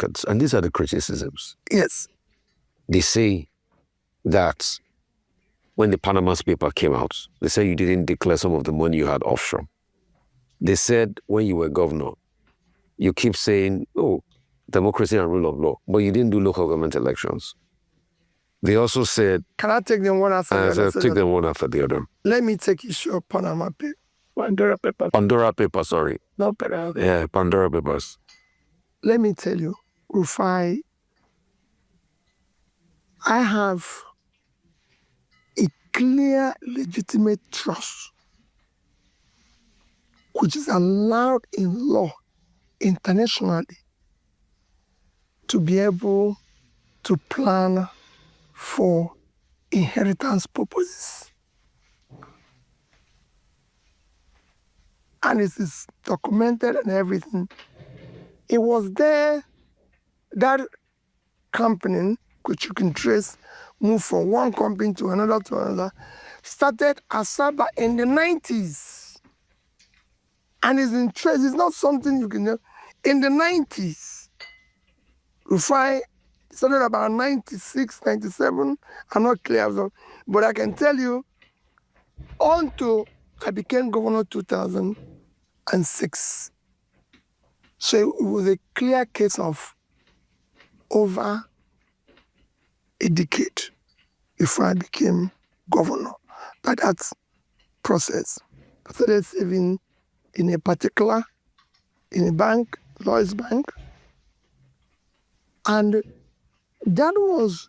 records, and these are the criticisms. Yes. They say that when the Panama paper came out, they say you didn't declare some of the money you had offshore. They said when you were governor, you keep saying, oh, democracy and rule of law, but you didn't do local government elections. They also said... Can I take them one after the other? Take them one after the other. Let me take issue of Panama paper. Pandora paper, sorry. No, Panama. Yeah, Pandora papers. Let me tell you, Rufai, I have a clear, legitimate trust, which is allowed in law internationally to be able to plan for inheritance purposes. And it is documented and everything. It was there that company, which you can trace, moved from one company to another, started Asaba in the 90s. And it's in trace, it's not something you can know. In the 90s, Rufai started about 96, 97, I'm not clear, but I can tell you, until I became governor 2006. So it was a clear case of over a decade before I became governor. But that process, I started saving in a bank, Lloyd's Bank. And that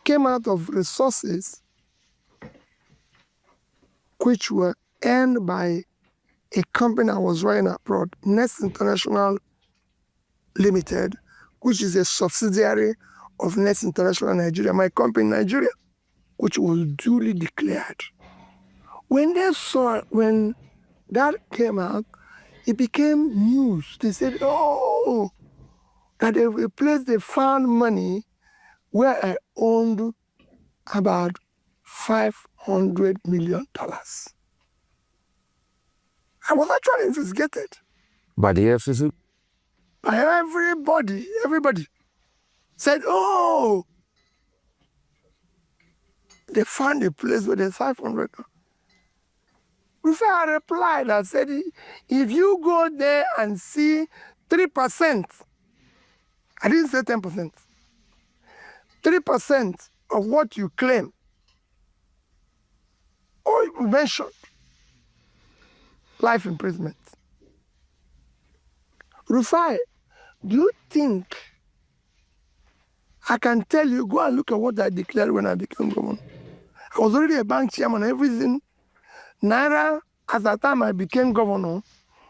came out of resources which were earned by a company I was running abroad, Nest International Limited, which is a subsidiary of Nest International Nigeria, my company in Nigeria, which was duly declared. When that came out, it became news. They said, oh, that a place they found money where I owned about $500 million. I was actually investigated. By the FCC? By everybody. Everybody said, oh, they found a place where there's 500. Before I replied, I said, if you go there and see 3%, I didn't say 10%, 3% of what you claim, or you mentioned, life imprisonment. Rufai, do you think I can tell you, go and look at what I declared when I became governor? I was already a bank chairman, everything. Naira, at the time I became governor,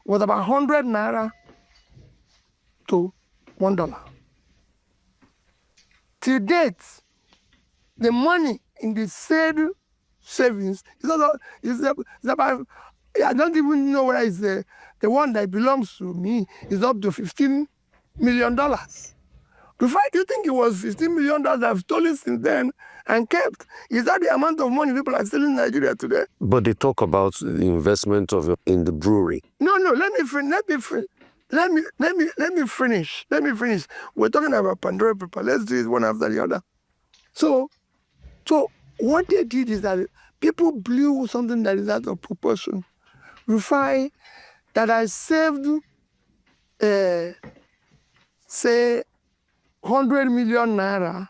was about 100 Naira to $1. To date, the money in the said savings is about, I don't even know whether it's the one that belongs to me, is up to $15 million. Do you think it was $15 million I've stolen since then and kept? Is that the amount of money people are stealing in Nigeria today? But they talk about the investment in the brewery. No, let me finish. We're talking about Pandora paper. Let's do it one after the other. So what they did is that people blew something that is out of proportion. Rufai, that I saved, say, 100 million Naira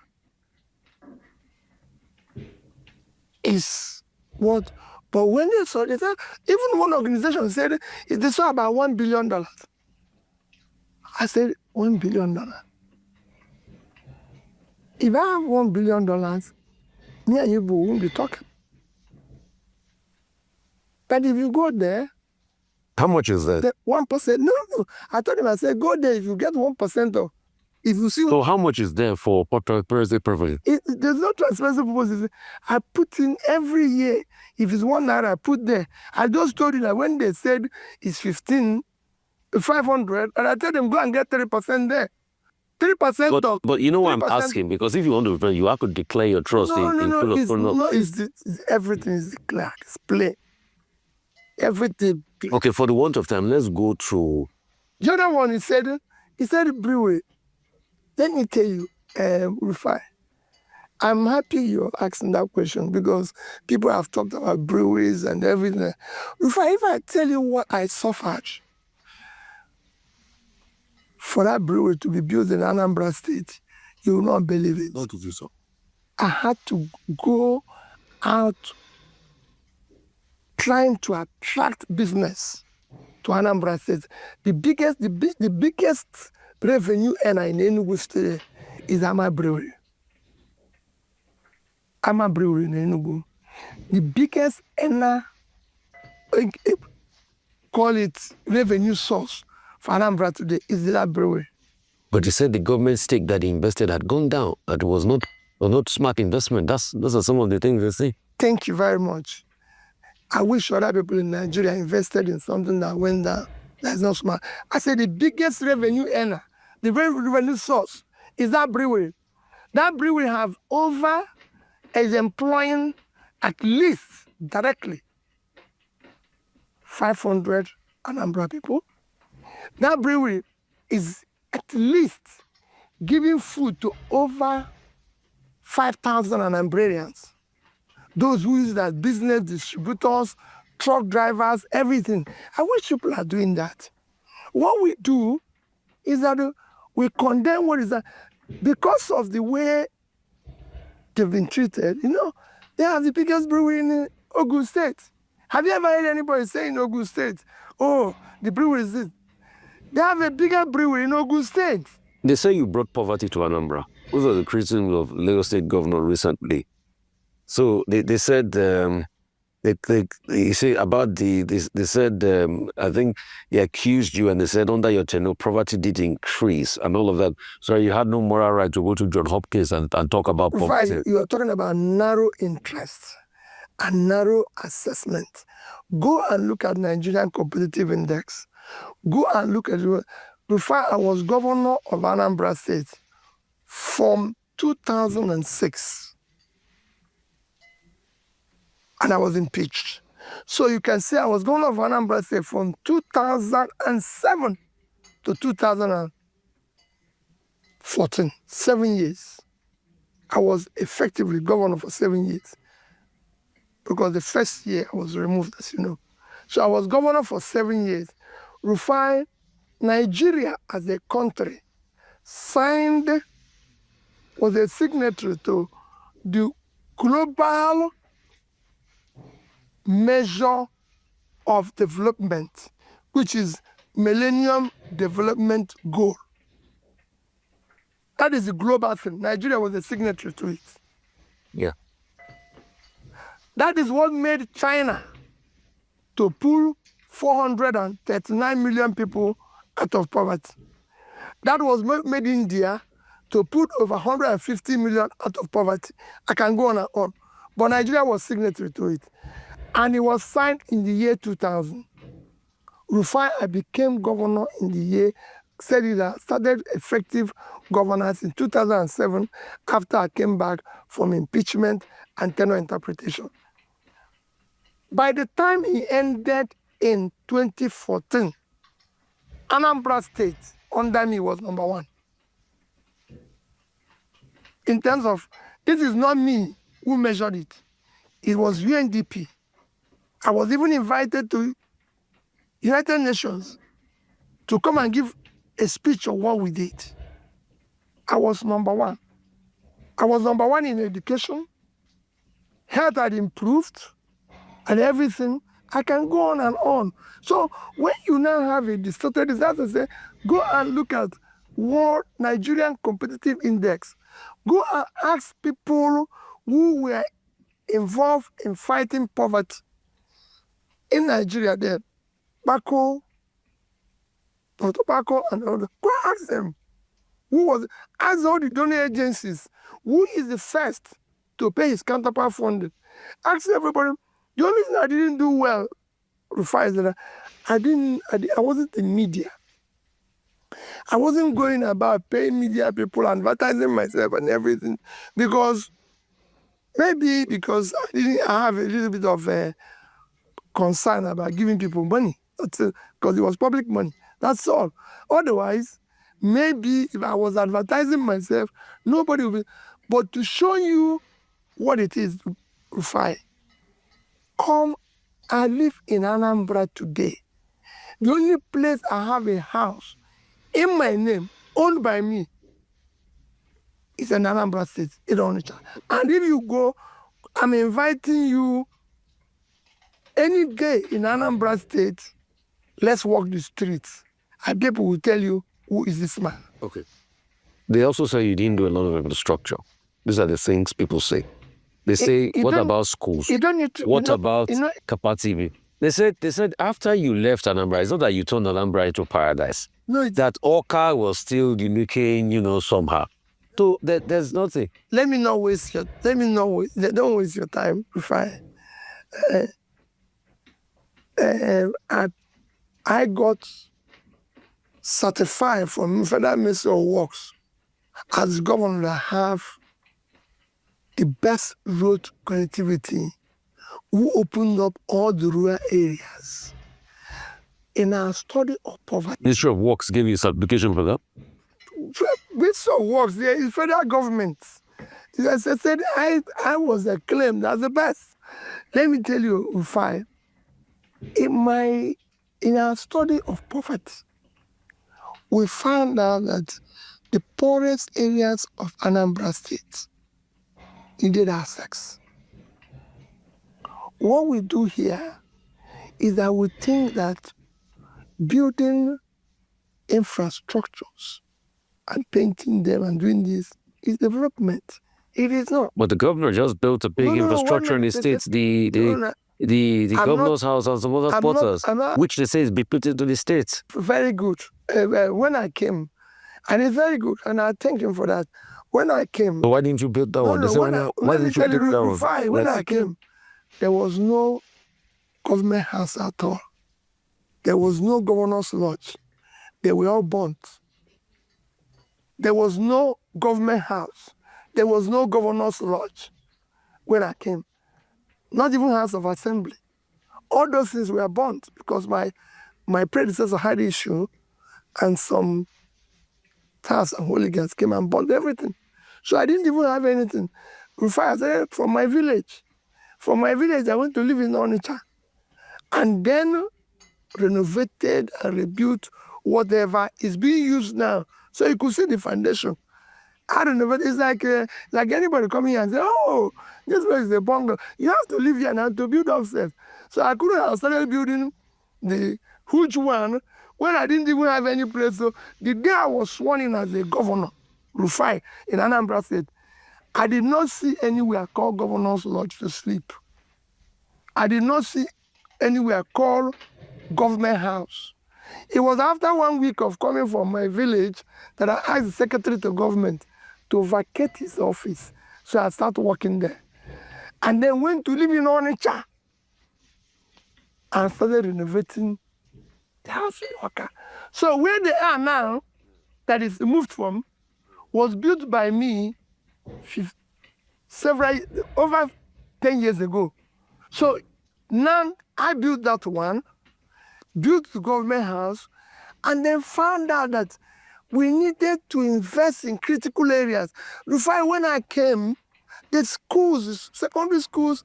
is what? But when they saw it, even one organization said they saw about $1 billion. I said, $1 billion. If I have $1 billion, me and you won't be talking. But if you go there, how much is that? 1%. No. I told him, I said, go there if you get 1% of. If you see. So how much is there for transparency purposes? There's no transparency purposes. I put in every year. If it's $1, I put there. I just told you that when they said it's 500, and I tell them go and get 30% there. 3%. But you know why I'm asking? Because if you want to, you have to declare your trust everything is declared. It's plain. Everything. Okay, for the want of time, let's go through. The other one, he said, He said brewery. Let me tell you, Rufai, I'm happy you're asking that question because people have talked about breweries and everything. Rufai, if I tell you what I suffered for that brewery to be built in Anambra State, you will not believe it. Not to do so. I had to go out trying to attract business to Anambra State. The biggest revenue earner in Enugu State is Ama Brewery. Ama Brewery in Enugu. The biggest earner, call it revenue source for Anambra today, is that brewery. But you said the government stake that he invested had gone down. That was not smart investment. Those are some of the things they say. Thank you very much. I wish other people in Nigeria invested in something that went down. That's not smart. I said the biggest revenue earner, the revenue source, is that brewery. That brewery is employing at least directly 500 Anambra people. That brewery is at least giving food to over 5,000 Anambrarians. Those who use that business, distributors, truck drivers, everything. I wish people are doing that. What we do is that we condemn what is that. Because of the way they've been treated, they have the biggest brewery in Ogun State. Have you ever heard anybody say in Ogun State, oh, the brewery is this? They have a bigger brewery in Ogun State. They say you brought poverty to Anambra. Those are the criticisms of Lagos State Governor recently. So they said they say about they said I think they accused you and they said under your tenure poverty did increase and all of that. So you had no moral right to go to John Hopkins and talk about poverty. You are talking about narrow interest and narrow assessment. Go and look at Nigerian Competitive Index. Go and look at it. Before I was governor of Anambra State from 2006. And I was impeached. So you can say I was governor of Anambra State from 2007 to 2014, 7 years. I was effectively governor for 7 years because the first year I was removed, as you know. So I was governor for 7 years. Rufai, Nigeria as a country was a signatory to the global measure of development, which is Millennium Development Goal. That is a global thing. Nigeria was a signatory to it. Yeah. That is what made China to pull 439 million people out of poverty. That was made India to put over 150 million out of poverty. I can go on and on. But Nigeria was signatory to it. And it was signed in the year 2000. Rufai, I became governor in the year, started effective governance in 2007 after I came back from impeachment and tenure interpretation. By the time he ended in 2014, Anambra State under me was number one. In terms of, this is not me who measured it. It was UNDP. I was even invited to United Nations to come and give a speech on what we did. I was number one. I was number one in education. Health had improved and everything. I can go on and on. So when you now have a distorted disaster, say, go and look at World Nigerian Competitive Index. Go and ask people who were involved in fighting poverty in Nigeria then. Tobacco and all that. Go ask them. Ask all the donor agencies, who is the first to pay his counterpart funding? Ask everybody. The only thing I didn't do well, Rufai, is that I wasn't in media. I wasn't going about paying media people, advertising myself and everything, because I have a little bit of a concern about giving people money, because it was public money. That's all. Otherwise, Maybe if I was advertising myself, nobody would be. But to show you what it is, Rufai, come, I live in Anambra today. The only place I have a house in my name, owned by me, is in Anambra State, in Onitsha. And if you go, I'm inviting you any day in Anambra State, let's walk the streets. And people will tell you, who is this man? Okay. They also say you didn't do a lot of infrastructure. These are the things people say. They say, what about schools? You don't need to. What about Kapatibi? They said after you left Anambra, it's not that you turned Anambra into paradise. No, that Oka was still unique, somehow. So there's nothing. Let me not waste your. Don't waste your time. Fine. I got certified from Federal Ministry of Works as governor to have the best road connectivity, who opened up all the rural areas. In our study of poverty. Ministry of Works gave you a certification for that? Ministry of Works, there is federal government. As I said, I was acclaimed as the best. Let me tell you, Rufai, in our study of poverty, we found out that the poorest areas of Anambra State needed our sex. What we do here is that we think that building infrastructures and painting them and doing this is development. It is not. But the governor just built a big infrastructure in the states. The governor's house and some other quarters, which they say is being into the states. Very good. When I came, and it's very good, and I thank him for that. When I came... So why didn't you build that one? Why didn't you build that one? When I came, there was no government house at all. There was no governor's lodge. They were all burnt. There was no government house. There was no governor's lodge when I came. Not even House of Assembly. All those things were burnt because my predecessor had issue, and some thugs and hooligans came and burnt everything. So I didn't even have anything. In fact, I said, from my village. From my village, I went to live in Onitsha. And then renovated and rebuilt whatever is being used now. So you could see the foundation. I don't know, but it's like anybody coming here and say, oh, this place is a bungalow. You have to live here now to build upstairs. So I couldn't have started building the huge one when I didn't even have any place. So the day I was sworn in as a governor, Rufai, in Anambra State, I did not see anywhere called Governor's Lodge to sleep. I did not see anywhere called government house. It was after 1 week of coming from my village that I asked the secretary to government to vacate his office. So I started working there. And then went to live in Onitsha and started renovating the house in Oka. So where they are now, that is moved from, was built by me over 10 years ago. So now I built that one, built the government house, and then found out that we needed to invest in critical areas. Rufai, when I came, the schools, secondary schools,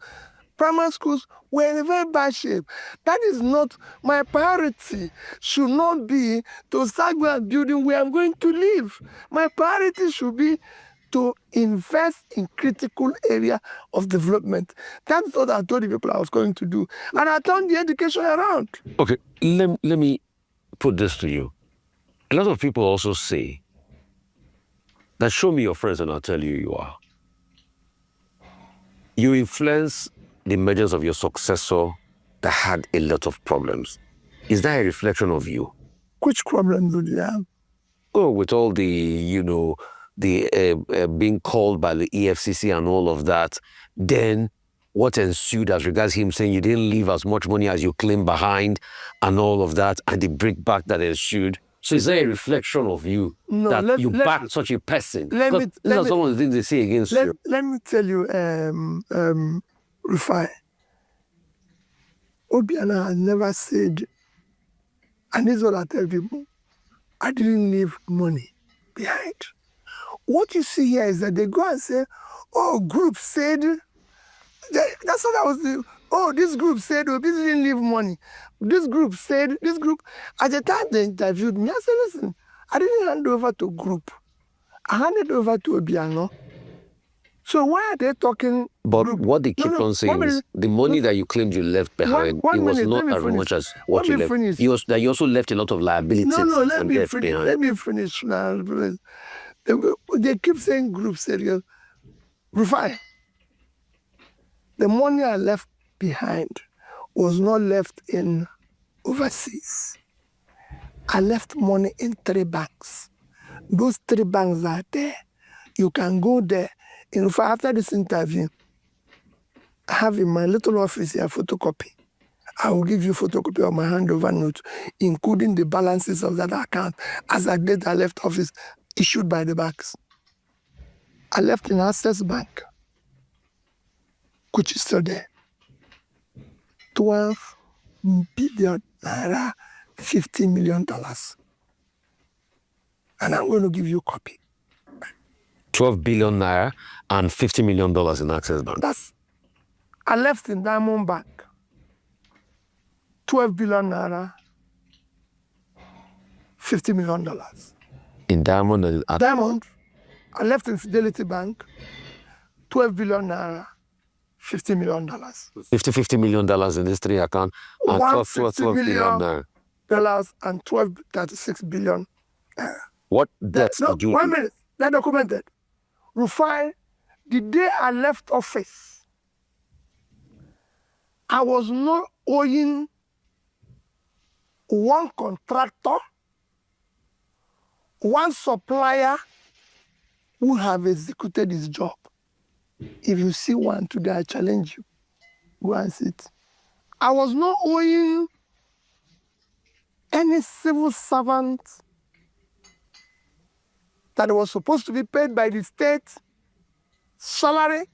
primary schools were in a very bad shape. That is not my priority. Should not be to start building where I'm going to live. My priority should be to invest in critical area of development. That's what I told the people I was going to do. And I turned the education around. Okay, let me put this to you. A lot of people also say that show me your friends and I'll tell you you are. You influence the emergence of your successor that had a lot of problems. Is that a reflection of you? Which problems do you have? Oh, with all the, being called by the EFCC and all of that, then what ensued as regards him saying you didn't leave as much money as you claimed behind and all of that, and the breakback that ensued. So is there a reflection of you that you backed such a person? These are some of the things they say against you. Let me tell you, Rufai, Obiana has never said, and this is what I tell people, I didn't leave money behind. What you see here is that they go and say, oh, group said, that's what I was doing. Oh, this group said, oh, this didn't leave money. This group said, this group, at the time they interviewed me, I said, listen, I didn't hand over to group. I handed over to Obiano. So why are they talking? But group? what they keep on saying is the money that you claimed you left behind, it was not as much as what you left. That you also left a lot of liabilities let and me debt finish. behind. Let me finish now. They keep saying group said, Rufai, the money I left behind was not left in overseas. I left money in 3 banks. Those 3 banks are there. You can go there. In fact, after this interview, I have in my little office here a photocopy. I will give you a photocopy of my handover note, including the balances of that account as at date I left office, issued by the banks. I left in Access Bank, which is still there. 12 billion naira, $50 million. And I'm going to give you a copy. 12 billion naira and $50 million in Access Bank. I left in Diamond Bank. 12 billion naira, $50 million. In Diamond? Diamond. I left in Fidelity Bank. 12 billion naira, $50 million. $50 million in these 3 accounts and 12 billion naira. And 36 billion naira. What debts did you... 1 minute. They're documented. Rufai, the day I left office, I was not owing one contractor, one supplier who have executed his job. If you see one today, I challenge you. Go and sit. I was not owing any civil servant that was supposed to be paid by the state salary.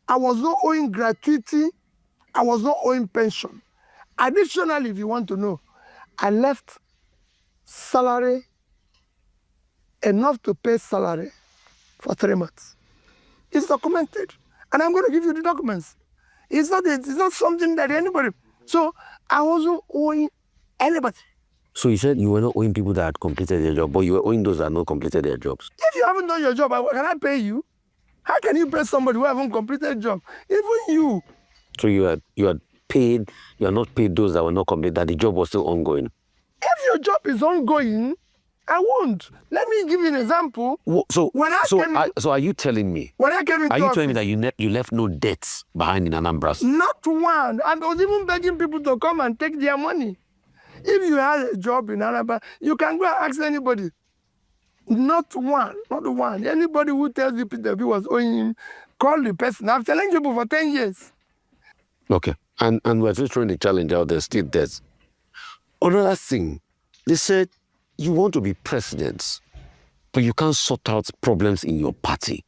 I was not owing gratuity. I was not owing pension. Additionally, if you want to know, I left salary enough to pay salary for 3 months. It's documented. And I'm going to give you the documents. It's not something that anybody... So I wasn't owing anybody. So you said you were not owing people that had completed their job, but you were owing those that had not completed their jobs. If you haven't done your job, can I pay you? How can you pay somebody who haven't completed a job? Even you. So you had paid, you are not paid those that were not completed, that the job was still ongoing. If your job is ongoing, I won't. Let me give you an example. So are you telling me? When I came into Are you telling me that you left no debts behind in Anambra? Not one. I was even begging people to come and take their money. If you had a job in Anambra, you can go and ask anybody. Not one. Anybody who tells you Peter B was owing him, call the person. I've challenged people for 10 years. Okay. And we're just trying to challenge out there, still debts. Another thing, they said you want to be president, but you can't sort out problems in your party.